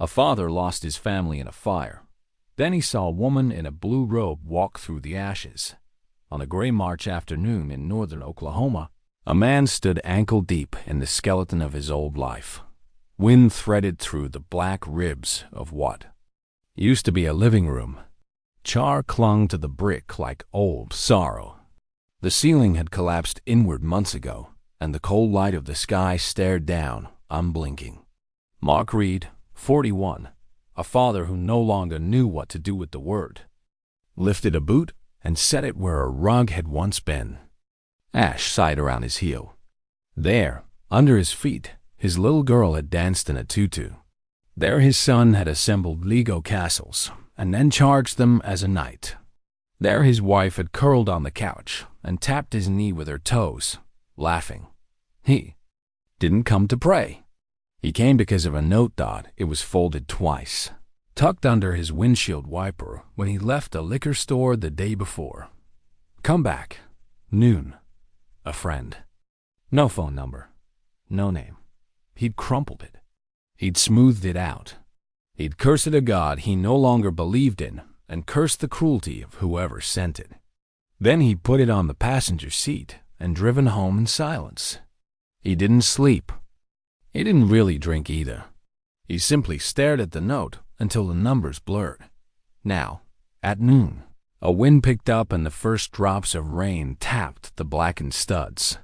A father lost his family in a fire. Then he saw a woman in a blue robe walk through the ashes. On a gray March afternoon in northern Oklahoma, a man stood ankle-deep in the skeleton of his old life. Wind threaded through the black ribs of what used to be a living room. Char clung to the brick like old sorrow. The ceiling had collapsed inward months ago, and the cold light of the sky stared down, unblinking. Mark Reed, 41, a father who no longer knew what to do with the word, lifted a boot and set it where a rug had once been. Ash sighed around his heel. There, under his feet, his little girl had danced in a tutu. There his son had assembled Lego castles and then charged them as a knight. There his wife had curled on the couch and tapped his knee with her toes, laughing. He didn't come to pray. He came because of a note dot. It was folded twice, tucked under his windshield wiper when he left a liquor store the day before. Come back. Noon. A friend. No phone number. No name. He'd crumpled it. He'd smoothed it out. He'd cursed a god he no longer believed in and cursed the cruelty of whoever sent it. Then he put it on the passenger seat and driven home in silence. He didn't sleep. He didn't really drink either. He simply stared at the note until the numbers blurred. Now, at noon, a wind picked up and the first drops of rain tapped the blackened studs.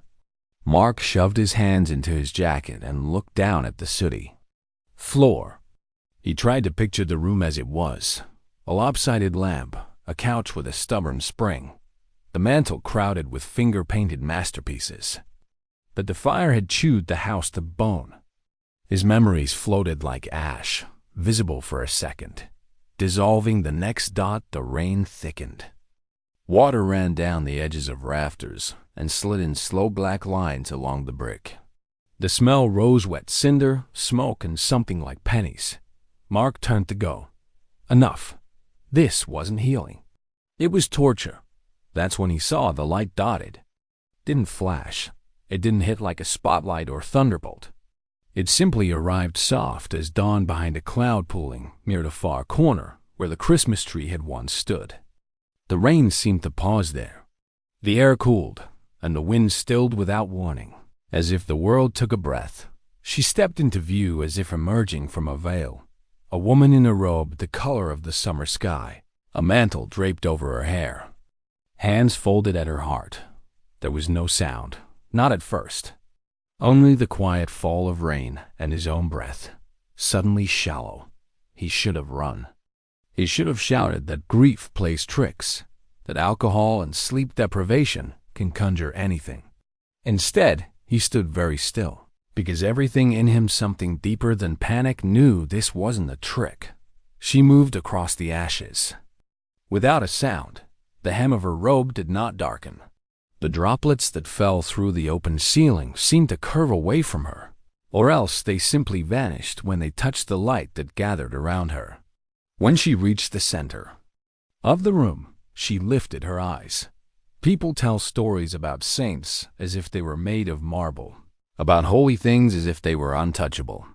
Mark shoved his hands into his jacket and looked down at the sooty floor. He tried to picture the room as it was. A lopsided lamp, a couch with a stubborn spring, the mantel crowded with finger-painted masterpieces. But the fire had chewed the house to bone. His memories floated like ash, visible for a second. Dissolving the next dot, the rain thickened. Water ran down the edges of rafters and slid in slow black lines along the brick. The smell rose wet cinder, smoke, and something like pennies. Mark turned to go. Enough. This wasn't healing. It was torture. That's when he saw the light dotted. Didn't flash. It didn't hit like a spotlight or thunderbolt. It simply arrived soft as dawn behind a cloud pooling near the far corner where the Christmas tree had once stood. The rain seemed to pause there. The air cooled, and the wind stilled without warning, as if the world took a breath. She stepped into view as if emerging from a veil. A woman in a robe the color of the summer sky, a mantle draped over her hair. Hands folded at her heart. There was no sound. Not at first. Only the quiet fall of rain and his own breath. Suddenly shallow. He should have run. He should have shouted that grief plays tricks, that alcohol and sleep deprivation can conjure anything. Instead, he stood very still, because everything in him, something deeper than panic, knew this wasn't a trick. She moved across the ashes. Without a sound, the hem of her robe did not darken. The droplets that fell through the open ceiling seemed to curve away from her, or else they simply vanished when they touched the light that gathered around her. When she reached the center of the room, she lifted her eyes. People tell stories about saints as if they were made of marble, about holy things as if they were untouchable.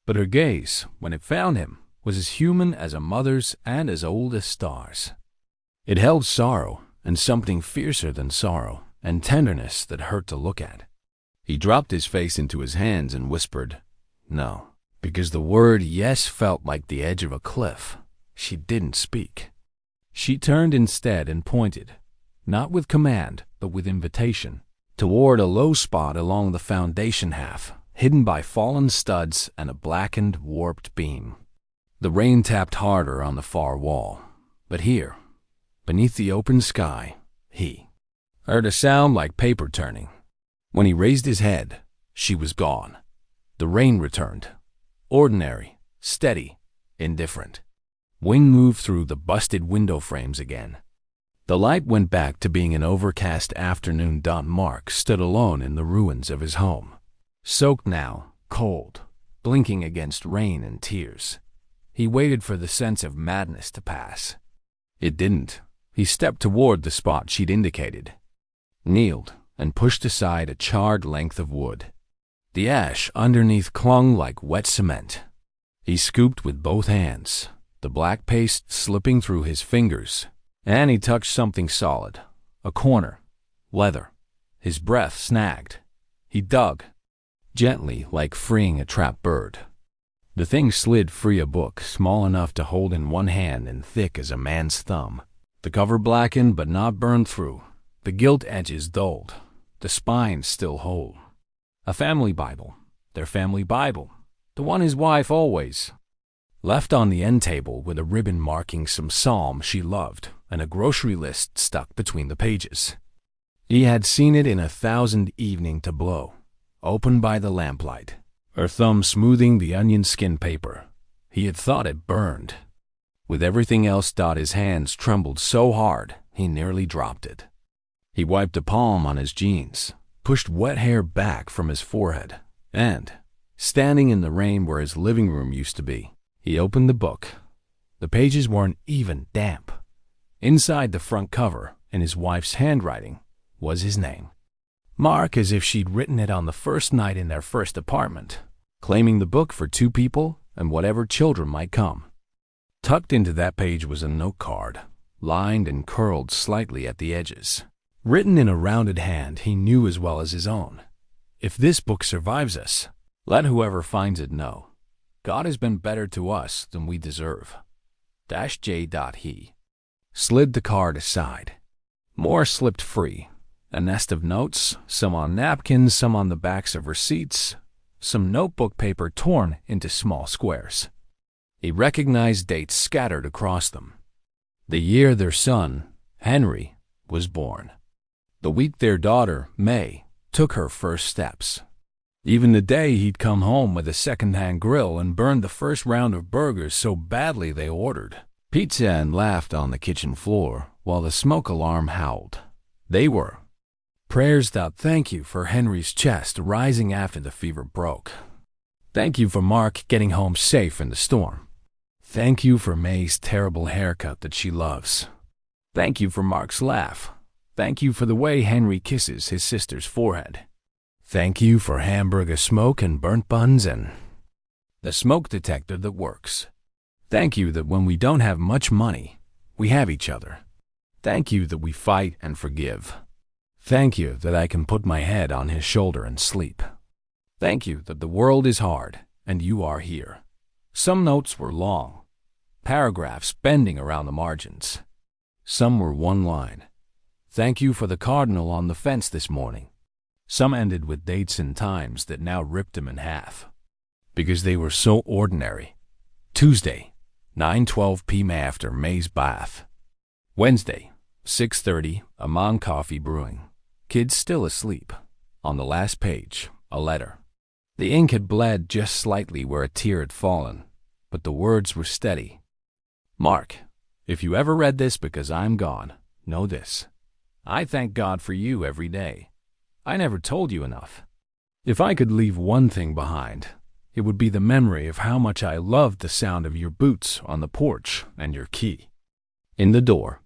But her gaze, when it found him, was as human as a mother's and as old as stars. It held sorrow, and something fiercer than sorrow, and tenderness that hurt to look at. He dropped his face into his hands and whispered, "No," because the word yes felt like the edge of a cliff. She didn't speak. She turned instead and pointed, not with command, but with invitation, toward a low spot along the foundation half, hidden by fallen studs and a blackened, warped beam. The rain tapped harder on the far wall, but here, beneath the open sky, he heard a sound like paper turning. When he raised his head, she was gone. The rain returned, ordinary, steady, indifferent. Wind moved through the busted window frames again. The light went back to being an overcast afternoon. Mark stood alone in the ruins of his home, soaked now, cold, blinking against rain and tears. He waited for the sense of madness to pass. It didn't. He stepped toward the spot she'd indicated, kneeled, and pushed aside a charred length of wood. The ash underneath clung like wet cement. He scooped with both hands, the black paste slipping through his fingers, and he touched something solid, a corner, leather. His breath snagged. He dug, gently like freeing a trapped bird. The thing slid free, a book small enough to hold in one hand and thick as a man's thumb. The cover blackened but not burned through, the gilt edges dulled, the spine still whole. A family Bible, their family Bible, the one his wife always left on the end table with a ribbon marking some psalm she loved and a grocery list stuck between the pages. He had seen it in 1,000 evening tableaux, opened by the lamplight, her thumb smoothing the onion skin paper. He had thought it burned. With everything else, his hands trembled so hard he nearly dropped it. He wiped a palm on his jeans, pushed wet hair back from his forehead, and, standing in the rain where his living room used to be, he opened the book. The pages weren't even damp. Inside the front cover, in his wife's handwriting, was his name. Mark, as if she'd written it on the first night in their first apartment, claiming the book for 2 people and whatever children might come. Tucked into that page was a note card, lined and curled slightly at the edges. Written in a rounded hand he knew as well as his own. If this book survives us, let whoever finds it know. God has been better to us than we deserve. J. He slid the card aside. More slipped free. A nest of notes, some on napkins, some on the backs of receipts, some notebook paper torn into small squares. He recognized dates scattered across them. The year their son, Henry, was born. The week their daughter, May, took her first steps. Even the day he'd come home with a second-hand grill and burned the first round of burgers so badly they ordered pizza and laughed on the kitchen floor while the smoke alarm howled. They were prayers that thank you for Henry's chest rising after the fever broke. Thank you for Mark getting home safe in the storm. Thank you for May's terrible haircut that she loves. Thank you for Mark's laugh. Thank you for the way Henry kisses his sister's forehead. Thank you for hamburger smoke and burnt buns and the smoke detector that works. Thank you that when we don't have much money, we have each other. Thank you that we fight and forgive. Thank you that I can put my head on his shoulder and sleep. Thank you that the world is hard and you are here. Some notes were long, paragraphs bending around the margins. Some were one line. Thank you for the cardinal on the fence this morning. Some ended with dates and times that now ripped him in half, because they were so ordinary. Tuesday, 9:12 p.m. after May's bath. Wednesday, 6:30, Amon coffee brewing. Kids still asleep. On the last page, a letter. The ink had bled just slightly where a tear had fallen, but the words were steady. Mark, if you ever read this because I'm gone, know this. I thank God for you every day. I never told you enough. If I could leave one thing behind, it would be the memory of how much I loved the sound of your boots on the porch and your key in the door.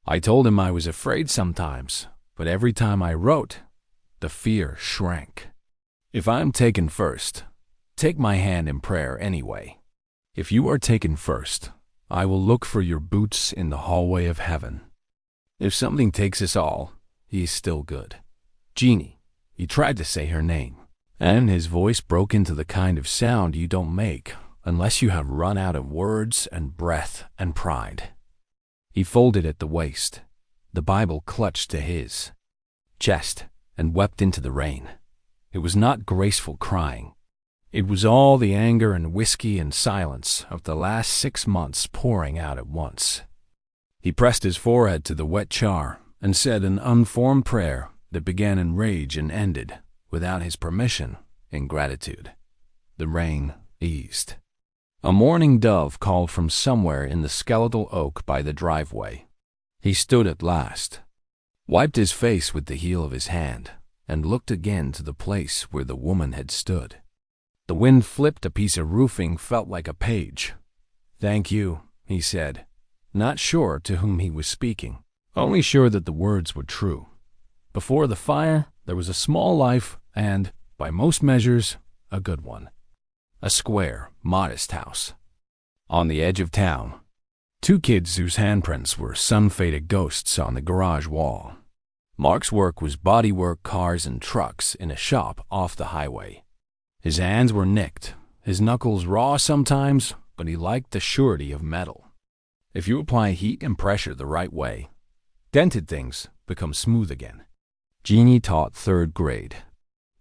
I told him I was afraid sometimes, but every time I wrote, the fear shrank. If I'm taken first, take my hand in prayer anyway. If you are taken first, I will look for your boots in the hallway of heaven. If something takes us all, he is still good. Jeannie, he tried to say her name, and his voice broke into the kind of sound you don't make unless you have run out of words and breath and pride. He folded at the waist, the Bible clutched to his chest, and wept into the rain. It was not graceful crying. It was all the anger and whiskey and silence of the last 6 months pouring out at once. He pressed his forehead to the wet char and said an unformed prayer that began in rage and ended, without his permission, in gratitude. The rain eased. A mourning dove called from somewhere in the skeletal oak by the driveway. He stood at last, wiped his face with the heel of his hand, and looked again to the place where the woman had stood. The wind flipped a piece of roofing, felt like a page. Thank you, he said, not sure to whom he was speaking, only sure that the words were true. Before the fire, there was a small life and, by most measures, a good one. a square, modest house. On the edge of town, two kids whose handprints were sun-faded ghosts on the garage wall. Mark's work was bodywork cars and trucks in a shop off the highway. His hands were nicked, his knuckles raw sometimes, but he liked the surety of metal. If you apply heat and pressure the right way, dented things become smooth again. Jeannie taught 3rd grade.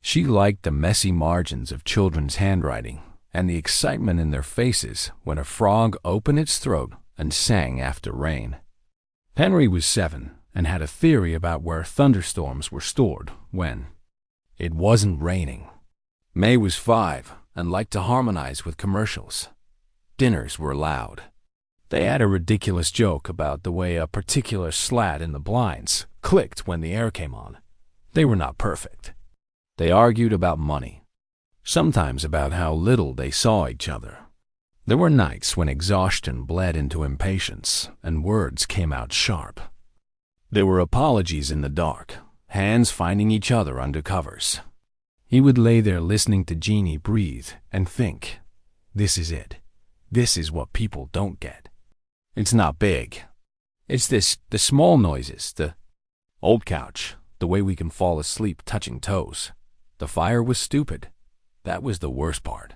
She liked the messy margins of children's handwriting and the excitement in their faces when a frog opened its throat and sang after rain. Henry was 7 and had a theory about where thunderstorms were stored when it wasn't raining. May was 5 and liked to harmonize with commercials. Dinners were loud. They had a ridiculous joke about the way a particular slat in the blinds clicked when the air came on. They were not perfect. They argued about money, sometimes about how little they saw each other. There were nights when exhaustion bled into impatience and words came out sharp. There were apologies in the dark, hands finding each other under covers. He would lay there listening to Jeannie breathe and think, this is it. This is what people don't get. It's not big. It's the small noises, the old couch, the way we can fall asleep touching toes. The fire was stupid. That was the worst part.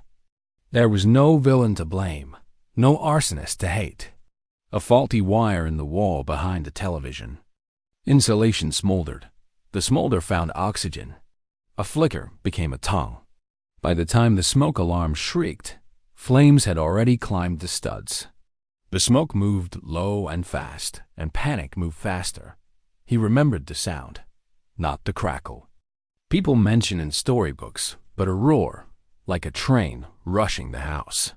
There was no villain to blame, no arsonist to hate. A faulty wire in the wall behind the television. Insulation smoldered. The smolder found oxygen. A flicker became a tongue. By the time the smoke alarm shrieked, flames had already climbed the studs. The smoke moved low and fast, and panic moved faster. He remembered the sound, not the crackle. People mention in storybooks, but a roar, like a train rushing the house.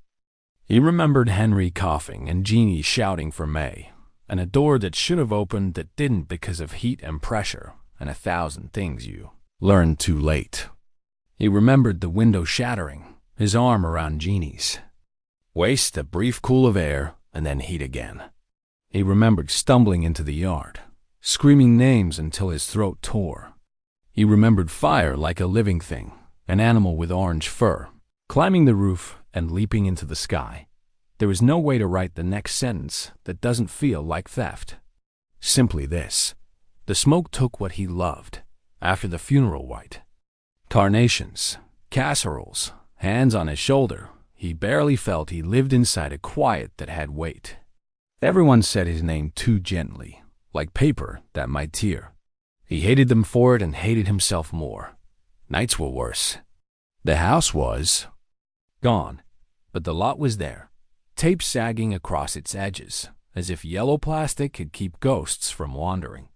He remembered Henry coughing and Jeannie shouting for May, and a door that should have opened that didn't because of heat and pressure, and 1,000 things you learned too late. He remembered the window shattering, his arm around Jeannie's. Waste, a brief cool of air, and then heat again. He remembered stumbling into the yard, screaming names until his throat tore. He remembered fire like a living thing, an animal with orange fur, climbing the roof and leaping into the sky. There was no way to write the next sentence that doesn't feel like theft. Simply this. The smoke took what he loved, after the funeral white. Carnations, casseroles, hands on his shoulder. He barely felt he lived inside a quiet that had weight. Everyone said his name too gently, like paper that might tear. He hated them for it and hated himself more. Nights were worse. The house was gone, but the lot was there, tape sagging across its edges, as if yellow plastic could keep ghosts from wandering.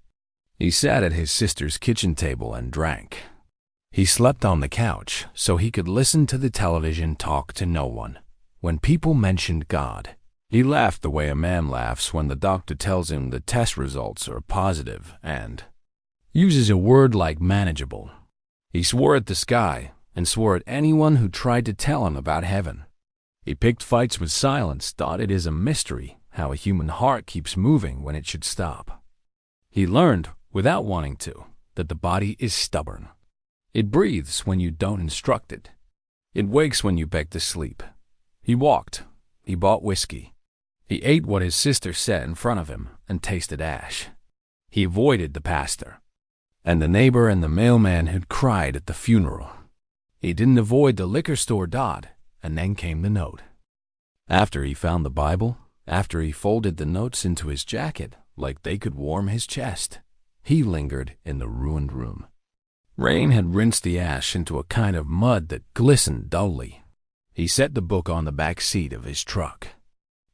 He sat at his sister's kitchen table and drank. He slept on the couch so he could listen to the television talk to no one. When people mentioned God, he laughed the way a man laughs when the doctor tells him the test results are positive and uses a word like manageable. He swore at the sky and swore at anyone who tried to tell him about heaven. He picked fights with silence, thought it is a mystery how a human heart keeps moving when it should stop. He learned, without wanting to, that the body is stubborn. It breathes when you don't instruct it. It wakes when you beg to sleep. He walked. He bought whiskey. He ate what his sister set in front of him and tasted ash. He avoided the pastor and the neighbor and the mailman who'd cried at the funeral. He didn't avoid the liquor store dot, and then came the note. After he found the Bible, after he folded the notes into his jacket like they could warm his chest, he lingered in the ruined room. Rain had rinsed the ash into a kind of mud that glistened dully. He set the book on the back seat of his truck,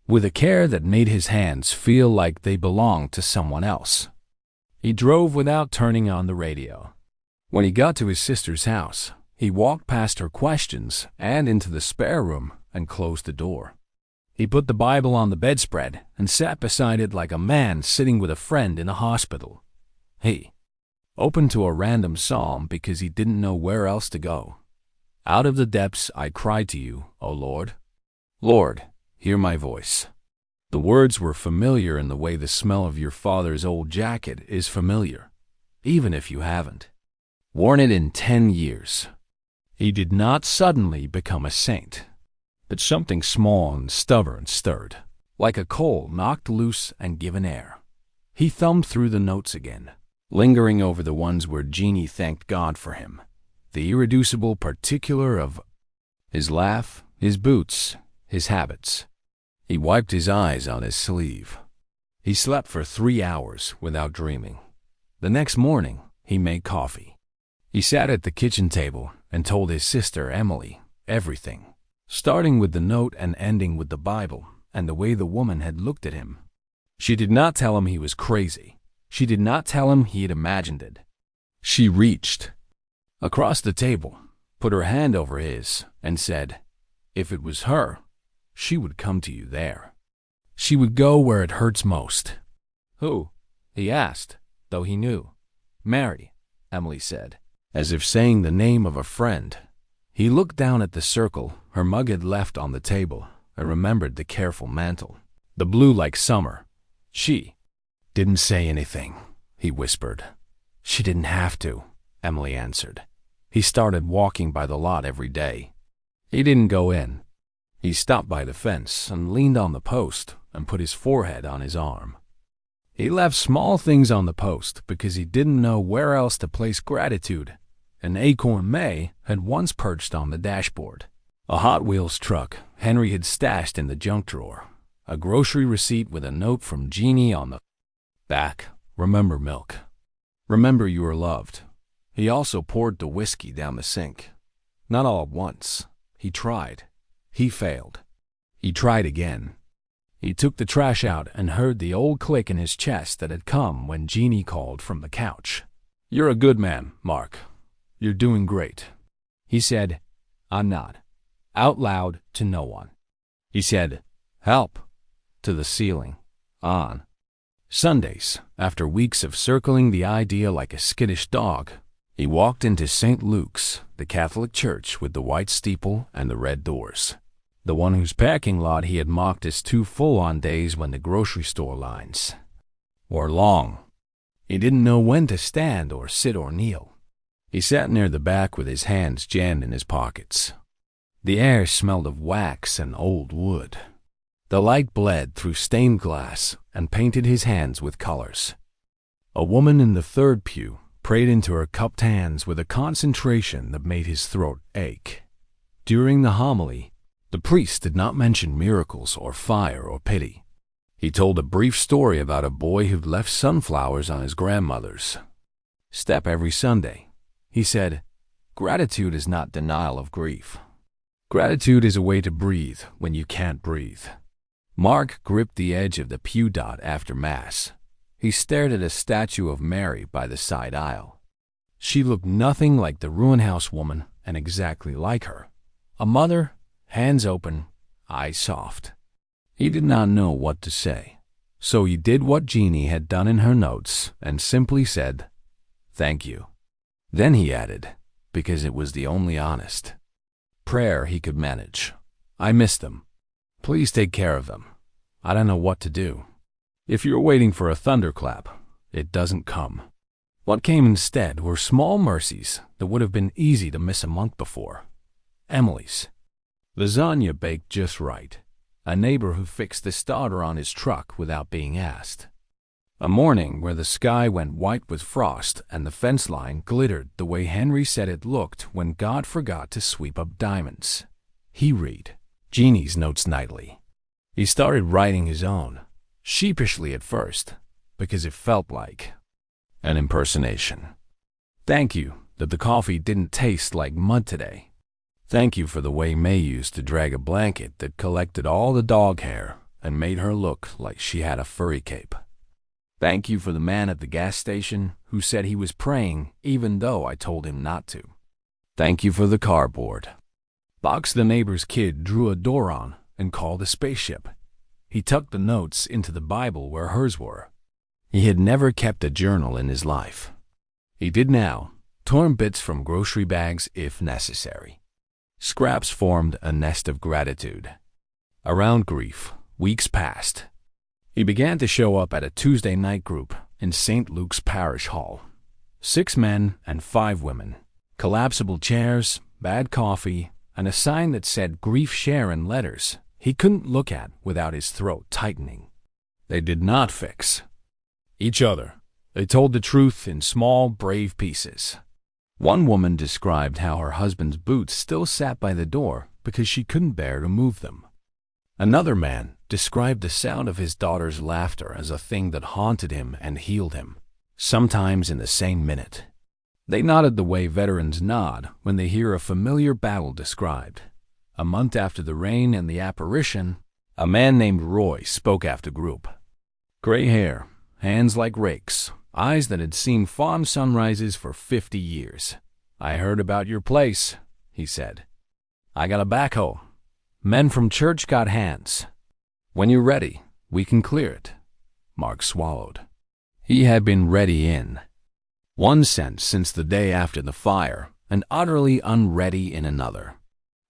with a care that made his hands feel like they belonged to someone else. He drove without turning on the radio. When he got to his sister's house, he walked past her questions and into the spare room and closed the door. He put the Bible on the bedspread and sat beside it like a man sitting with a friend in a hospital. He opened to a random psalm because he didn't know where else to go. Out of the depths I cried to you, O Lord. Lord, hear my voice. The words were familiar in the way the smell of your father's old jacket is familiar, even if you haven't worn it in 10 years. He did not suddenly become a saint. but something small and stubborn stirred, like a coal knocked loose and given air. He thumbed through the notes again, lingering over the ones where Jeannie thanked God for him, the irreducible particular of his laugh, his boots, his habits. He wiped his eyes on his sleeve. He slept for 3 hours without dreaming. The next morning, he made coffee. He sat at the kitchen table and told his sister Emily everything, starting with the note and ending with the Bible and the way the woman had looked at him. She did not tell him he was crazy. She did not tell him he had imagined it. She reached across the table, put her hand over his, and said, if it was her, she would come to you there. She would go where it hurts most. Who? He asked, though he knew. Mary, Emily said, as if saying the name of a friend. He looked down at the circle her mug had left on the table and remembered the careful mantle, the blue like summer. She didn't say anything, he whispered. She didn't have to, Emily answered. He started walking by the lot every day. He didn't go in. He stopped by the fence and leaned on the post and put his forehead on his arm. He left small things on the post because he didn't know where else to place gratitude. An acorn May had once perched on the dashboard. A Hot Wheels truck Henry had stashed in the junk drawer. A grocery receipt with a note from Jeannie on the back. Remember milk. Remember you are loved. He also poured the whiskey down the sink. Not all at once. He tried. He failed. He tried again. He took the trash out and heard the old click in his chest that had come when Jeannie called from the couch. You're a good man, Mark. You're doing great. He said, I'm not. Out loud to no one. He said, help, to the ceiling. On. Sundays, after weeks of circling the idea like a skittish dog, he walked into St. Luke's, the Catholic church with the white steeple and the red doors. The one whose parking lot he had mocked as too full on days when the grocery store lines were long. He didn't know when to stand or sit or kneel. He sat near the back with his hands jammed in his pockets. The air smelled of wax and old wood. The light bled through stained glass and painted his hands with colors. A woman in the third pew prayed into her cupped hands with a concentration that made his throat ache. During the homily, the priest did not mention miracles or fire or pity. He told a brief story about a boy who'd left sunflowers on his grandmother's step every Sunday. He said, gratitude is not denial of grief. Gratitude is a way to breathe when you can't breathe. Mark gripped the edge of the pew dot after Mass. He stared at a statue of Mary by the side aisle. She looked nothing like the ruin house woman and exactly like her. A mother, hands open, eyes soft. He did not know what to say, so he did what Jeannie had done in her notes and simply said, thank you. Then he added, because it was the only honest prayer he could manage, I miss them. Please take care of them. I don't know what to do. If you're waiting for a thunderclap, it doesn't come. What came instead were small mercies that would have been easy to miss a month before. Emily's lasagna baked just right. A neighbor who fixed the starter on his truck without being asked. A morning where the sky went white with frost and the fence line glittered the way Henry said it looked when God forgot to sweep up diamonds. He read Jeannie's notes nightly. He started writing his own, sheepishly at first, because it felt like an impersonation. Thank you that the coffee didn't taste like mud today. Thank you for the way May used to drag a blanket that collected all the dog hair and made her look like she had a furry cape. Thank you for the man at the gas station who said he was praying even though I told him not to. Thank you for the cardboard box the neighbor's kid drew a door on and called a spaceship. He tucked the notes into the Bible where hers were. He had never kept a journal in his life. He did now, torn bits from grocery bags if necessary. Scraps formed a nest of gratitude. Around grief, weeks passed. He began to show up at a Tuesday night group in St. Luke's Parish Hall. 6 men and 5 women. Collapsible chairs, bad coffee, and a sign that said "Grief Share" in letters he couldn't look at without his throat tightening. They did not fix each other. They told the truth in small, brave pieces. One woman described how her husband's boots still sat by the door because she couldn't bear to move them. Another man described the sound of his daughter's laughter as a thing that haunted him and healed him, sometimes in the same minute. They nodded the way veterans nod when they hear a familiar battle described. A month after the rain and the apparition, a man named Roy spoke after group. Gray hair, hands like rakes, eyes that had seen fawn sunrises for 50 years. "I heard about your place," he said. "I got a backhoe. Men from church got hands. When you're ready, we can clear it." Mark swallowed. He had been ready in one sense since the day after the fire, and utterly unready in another.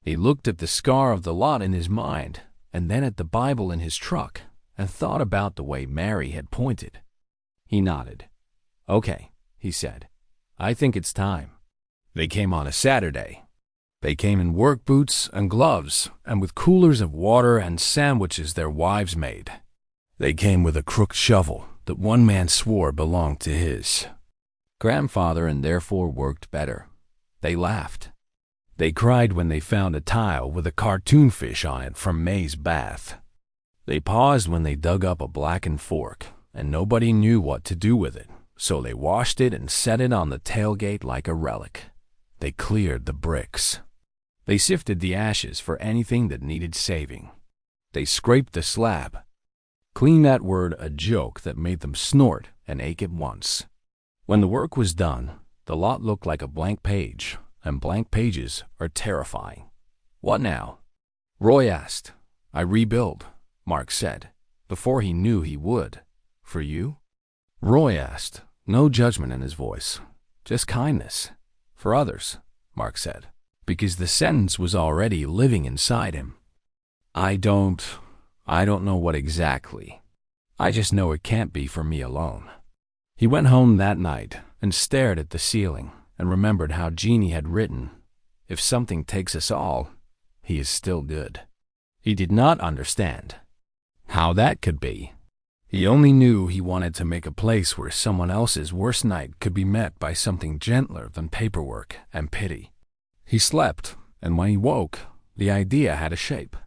He looked at the scar of the lot in his mind, and then at the Bible in his truck, and thought about the way Mary had pointed. He nodded. "Okay," he said. "I think it's time." They came on a Saturday. They came in work boots and gloves, and with coolers of water and sandwiches their wives made. They came with a crooked shovel that one man swore belonged to his grandfather and therefore worked better. They laughed. They cried when they found a tile with a cartoon fish on it from May's bath. They paused when they dug up a blackened fork, and nobody knew what to do with it, so they washed it and set it on the tailgate like a relic. They cleared the bricks. They sifted the ashes for anything that needed saving. They scraped the slab. Clean that word a joke that made them snort and ache at once. When the work was done, the lot looked like a blank page, and blank pages are terrifying. "What now?" Roy asked. "I rebuild," Mark said, before he knew he would. "For you?" Roy asked, no judgment in his voice, just kindness. "For others," Mark said, because the sentence was already living inside him. I don't know what exactly. I just know it can't be for me alone." He went home that night and stared at the ceiling and remembered how Jeannie had written, "If something takes us all, he is still good." He did not understand how that could be. He only knew he wanted to make a place where someone else's worst night could be met by something gentler than paperwork and pity. He slept, and when he woke, the idea had a shape.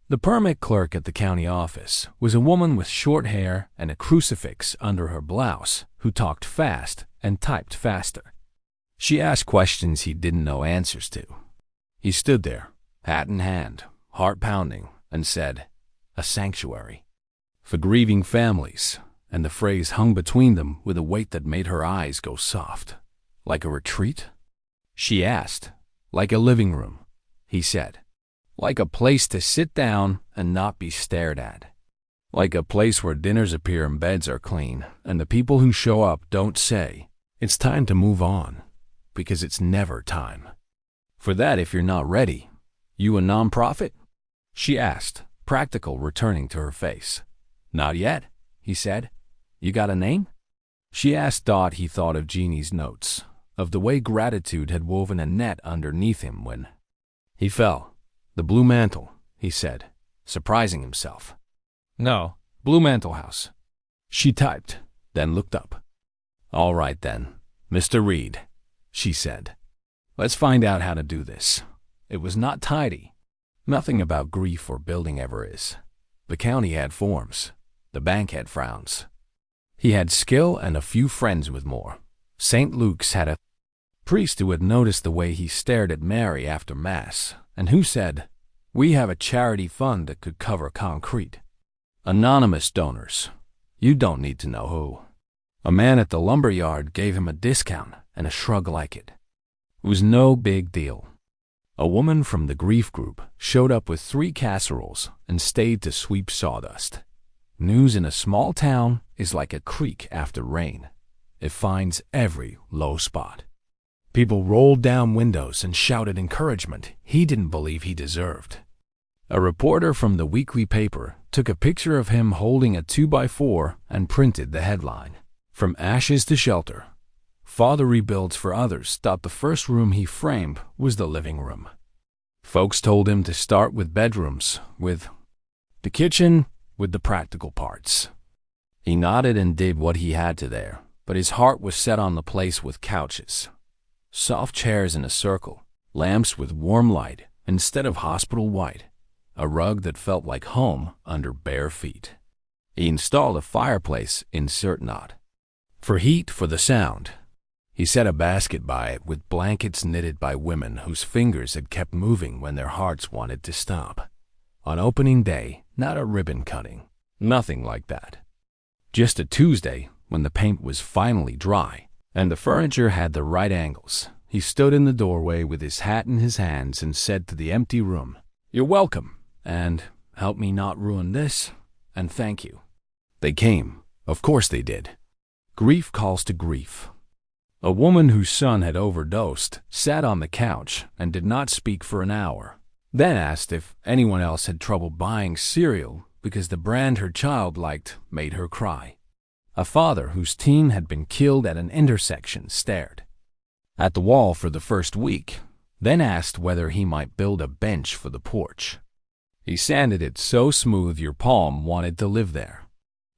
The permit clerk at the county office was a woman with short hair and a crucifix under her blouse who talked fast and typed faster. She asked questions he didn't know answers to. He stood there, hat in hand, heart pounding, and said, "A sanctuary for grieving families," and the phrase hung between them with a weight that made her eyes go soft. "Like a retreat?" She asked. "Like a living room," he said. "Like a place to sit down and not be stared at. Like a place where dinners appear and beds are clean, and the people who show up don't say, 'It's time to move on,' because it's never time. For that if you're not ready. You a nonprofit?" She asked, practical returning to her face. "Not yet," he said. "You got a name?" She asked he thought of Jeannie's notes, of the way gratitude had woven a net underneath him when he fell. "The Blue Mantle," he said, surprising himself. "No, Blue Mantle House." She typed, then looked up. "All right then, Mr. Reed," she said. "Let's find out how to do this." It was not tidy. Nothing about grief or building ever is. The county had forms. The bank had frowns. He had skill and a few friends with more. St. Luke's had a priest who had noticed the way he stared at Mary after Mass, and who said, "We have a charity fund that could cover concrete." Anonymous donors. You don't need to know who. A man at the lumber yard gave him a discount and a shrug like it. It was no big deal. A woman from the grief group showed up with 3 casseroles and stayed to sweep sawdust. News in a small town is like a creek after rain. It finds every low spot. People rolled down windows and shouted encouragement he didn't believe he deserved. A reporter from the weekly paper took a picture of him holding a 2x4 and printed the headline, "From Ashes to Shelter. Father rebuilds for others." The first room he framed was the living room. Folks told him to start with bedrooms, with the kitchen, with the practical parts. He nodded and did what he had to there, but his heart was set on the place with couches, soft chairs in a circle, lamps with warm light instead of hospital white, a rug that felt like home under bare feet. He installed a fireplace, insert not, for heat, for the sound. He set a basket by it with blankets knitted by women whose fingers had kept moving when their hearts wanted to stop. On opening day, not a ribbon cutting, nothing like that. Just a Tuesday, when the paint was finally dry and the furniture had the right angles, he stood in the doorway with his hat in his hands and said to the empty room, "You're welcome, and help me not ruin this, and thank you." They came. Of course they did. Grief calls to grief. A woman whose son had overdosed sat on the couch and did not speak for an hour, then asked if anyone else had trouble buying cereal because the brand her child liked made her cry. A father whose teen had been killed at an intersection stared at the wall for the first week, then asked whether he might build a bench for the porch. He sanded it so smooth your palm wanted to live there.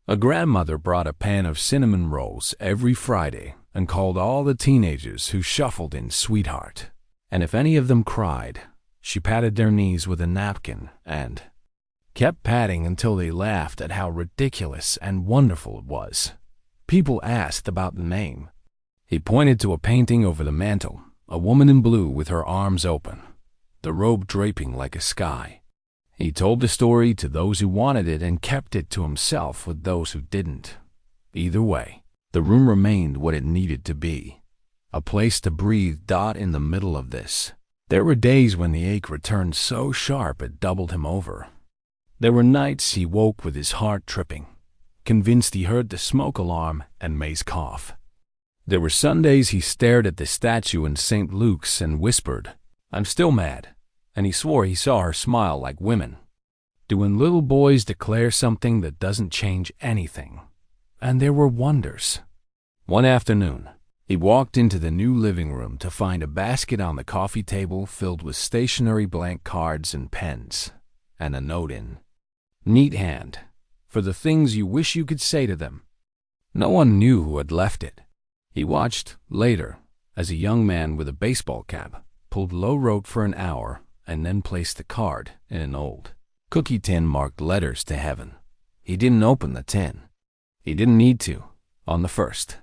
A grandmother brought a pan of cinnamon rolls every Friday and called all the teenagers who shuffled in sweetheart. And if any of them cried, she patted their knees with a napkin and kept patting until they laughed at how ridiculous and wonderful it was. People asked about the name. He pointed to a painting over the mantel, a woman in blue with her arms open, the robe draping like a sky. He told the story to those who wanted it and kept it to himself with those who didn't. Either way, the room remained what it needed to be, a place to breathe. In the middle of this, there were days when the ache returned so sharp it doubled him over. There were nights he woke with his heart tripping, convinced he heard the smoke alarm and May's cough. There were Sundays he stared at the statue in St. Luke's and whispered, "I'm still mad," and he swore he saw her smile like women. Do when little boys declare something that doesn't change anything? And there were wonders. One afternoon, he walked into the new living room to find a basket on the coffee table filled with stationery, blank cards and pens, and a note in neat hand for the things you wish you could say to them. No one knew who had left it. He watched, later, as a young man with a baseball cap pulled low rope for an hour and then placed the card in an old cookie tin marked "Letters to Heaven." He didn't open the tin. He didn't need to. On the first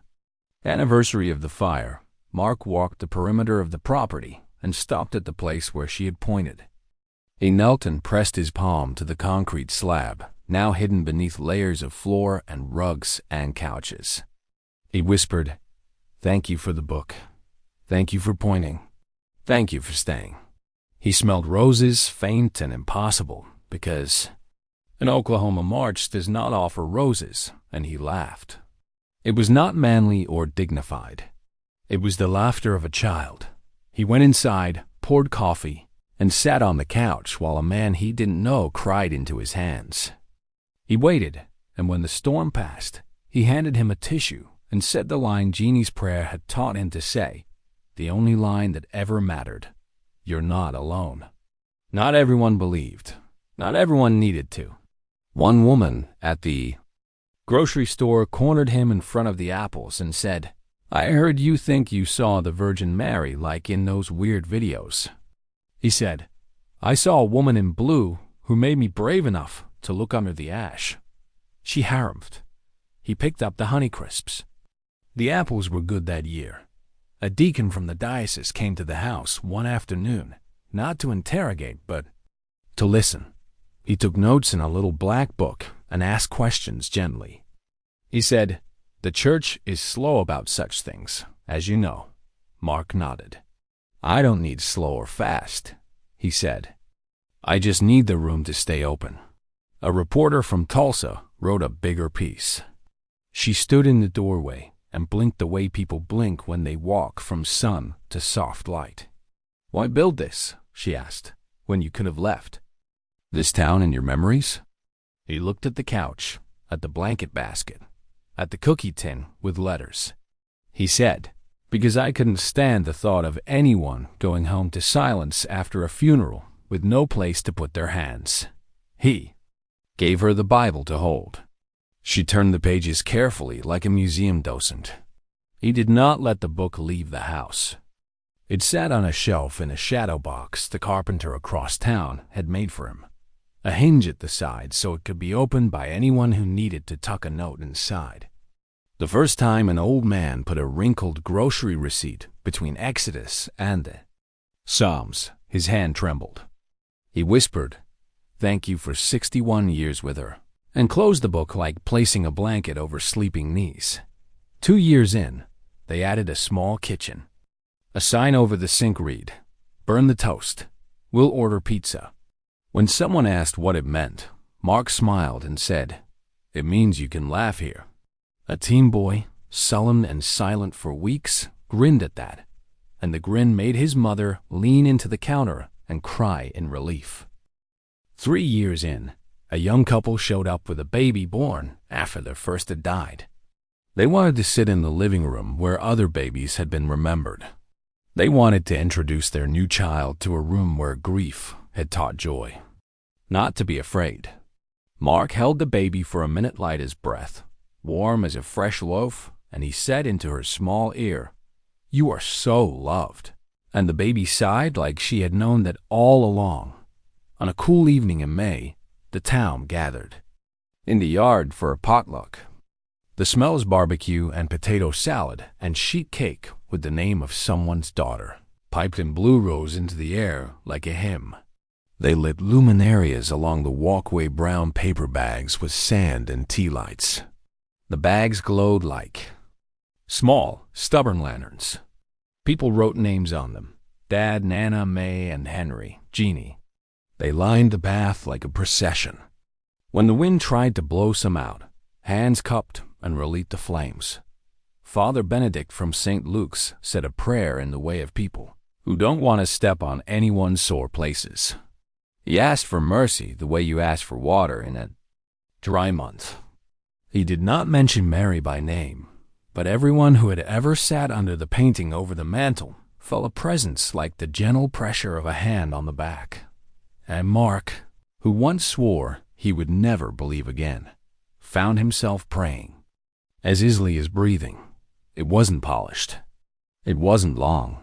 anniversary of the fire, Mark walked the perimeter of the property and stopped at the place where she had pointed. He knelt and pressed his palm to the concrete slab, now hidden beneath layers of floor and rugs and couches. He whispered, "Thank you for the book. Thank you for pointing. Thank you for staying." He smelled roses, faint and impossible, because an Oklahoma March does not offer roses, and he laughed. It was not manly or dignified. It was the laughter of a child. He went inside, poured coffee, and sat on the couch while a man he didn't know cried into his hands. He waited, and when the storm passed, he handed him a tissue and said the line Jeannie's prayer had taught him to say, the only line that ever mattered: "You're not alone." Not everyone believed. Not everyone needed to. One woman at the grocery store cornered him in front of the apples and said, "I heard you think you saw the Virgin Mary like in those weird videos." He said, "I saw a woman in blue who made me brave enough to look under the ash." She harumphed. He picked up the Honeycrisps. The apples were good that year. A deacon from the diocese came to the house one afternoon, not to interrogate, but to listen. He took notes in a little black book and asked questions gently. He said, "The church is slow about such things, as you know." Mark nodded. "I don't need slow or fast," he said. "I just need the room to stay open." A reporter from Tulsa wrote a bigger piece. She stood in the doorway and blinked the way people blink when they walk from sun to soft light. "Why build this?" she asked, "when you could have left this town and your memories?" He looked at the couch, at the blanket basket, at the cookie tin with letters. He said, "Because I couldn't stand the thought of anyone going home to silence after a funeral with no place to put their hands. He gave her the Bible to hold. She turned the pages carefully like a museum docent. He did not let the book leave the house. It sat on a shelf in a shadow box the carpenter across town had made for him, a hinge at the side so it could be opened by anyone who needed to tuck a note inside. The first time an old man put a wrinkled grocery receipt between Exodus and the Psalms, his hand trembled. He whispered, "Thank you for 61 years with her," and closed the book like placing a blanket over sleeping knees. 2 years in, they added a small kitchen. A sign over the sink read, "Burn the toast. We'll order pizza." When someone asked what it meant, Mark smiled and said, "It means you can laugh here." A teen boy, sullen and silent for weeks, grinned at that, and the grin made his mother lean into the counter and cry in relief. 3 years in, a young couple showed up with a baby born after their first had died. They wanted to sit in the living room where other babies had been remembered. They wanted to introduce their new child to a room where grief had taught joy. Not to be afraid. Mark held the baby for a minute light as breath, warm as a fresh loaf, and he said into her small ear, "You are so loved." And the baby sighed like she had known that all along. On a cool evening in May, the town gathered in the yard for a potluck. The smells barbecue and potato salad and sheet cake with the name of someone's daughter, piped in blue rose into the air like a hymn. They lit luminarias along the walkway, brown paper bags with sand and tea lights. The bags glowed like small, stubborn lanterns. People wrote names on them: Dad, Nana, May, and Henry, Jeannie. They lined the path like a procession. When the wind tried to blow some out, hands cupped and relit the flames. Father Benedict from St. Luke's said a prayer in the way of people who don't want to step on anyone's sore places. He asked for mercy the way you ask for water in a dry month. He did not mention Mary by name, but everyone who had ever sat under the painting over the mantel felt a presence like the gentle pressure of a hand on the back. And Mark, who once swore he would never believe again, found himself praying as easily as breathing. It wasn't polished. It wasn't long.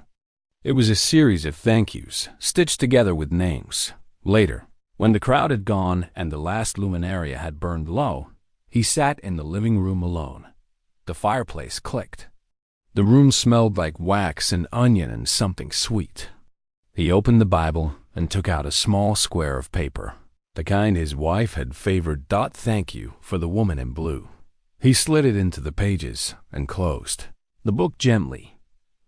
It was a series of thank yous stitched together with names. Later, when the crowd had gone and the last luminaria had burned low, he sat in the living room alone. The fireplace clicked. The room smelled like wax and onion and something sweet. He opened the Bible and took out a small square of paper, the kind his wife had favored. Thank you for the woman in blue. He slid it into the pages and closed the book gently.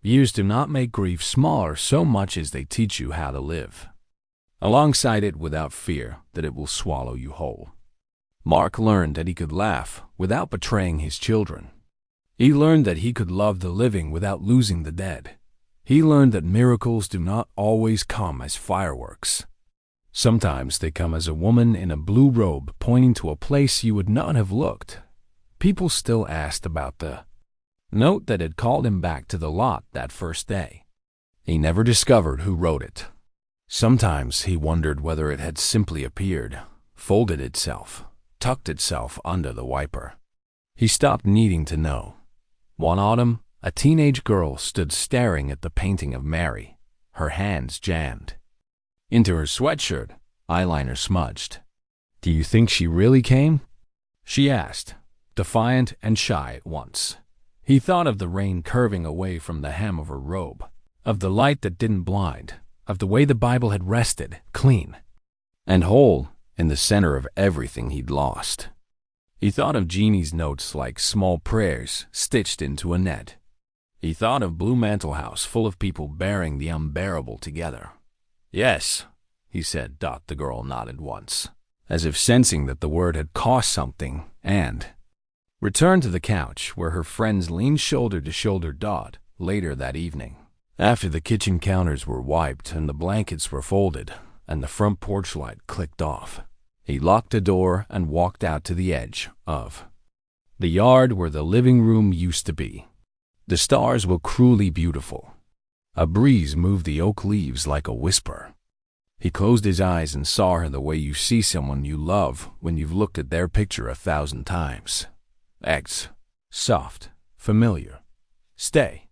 Years do not make grief smaller so much as they teach you how to live alongside it without fear that it will swallow you whole. Mark learned that he could laugh without betraying his children. He learned that he could love the living without losing the dead. He learned that miracles do not always come as fireworks. Sometimes they come as a woman in a blue robe pointing to a place you would not have looked. People still asked about the note that had called him back to the lot that first day. He never discovered who wrote it. Sometimes he wondered whether it had simply appeared, folded itself, tucked itself under the wiper. He stopped needing to know. One autumn, a teenage girl stood staring at the painting of Mary, her hands jammed into her sweatshirt, eyeliner smudged. "Do you think she really came?" she asked, defiant and shy at once. He thought of the rain curving away from the hem of her robe, of the light that didn't blind, of the way the Bible had rested, clean and whole, in the center of everything he'd lost. He thought of Jeannie's notes like small prayers stitched into a net. He thought of Blue Mantle House full of people bearing the unbearable together. "Yes," he said. The girl nodded once, as if sensing that the word had cost something, and returned to the couch where her friends leaned shoulder to shoulder. Later that evening, after the kitchen counters were wiped and the blankets were folded and the front porch light clicked off, he locked the door and walked out to the edge of the yard where the living room used to be. The stars were cruelly beautiful. A breeze moved the oak leaves like a whisper. He closed his eyes and saw her the way you see someone you love when you've looked at their picture 1,000 times. Eggs. Soft. Familiar. Stay,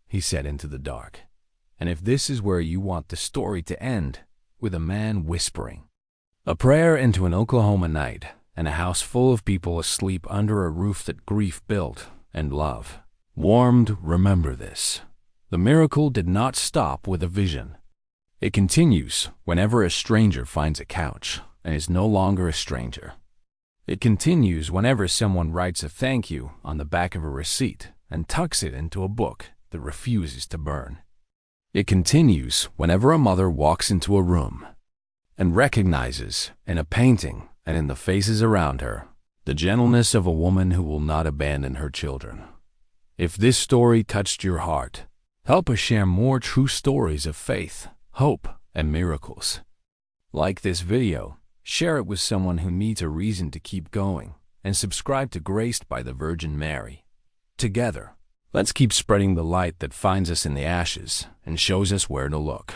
he said into the dark. And if this is where you want the story to end, with a man whispering. A prayer into an Oklahoma night, and a house full of people asleep under a roof that grief built and love warmed. Remember this. The miracle did not stop with a vision. It continues whenever a stranger finds a couch and is no longer a stranger. It continues whenever someone writes a thank you on the back of a receipt and tucks it into a book that refuses to burn. It continues whenever a mother walks into a room and recognizes in a painting and in the faces around her the gentleness of a woman who will not abandon her children. If this story touched your heart, help us share more true stories of faith, hope, and miracles. Like this video, share it with someone who needs a reason to keep going, and subscribe to Graced by the Virgin Mary. Together, let's keep spreading the light that finds us in the ashes and shows us where to look.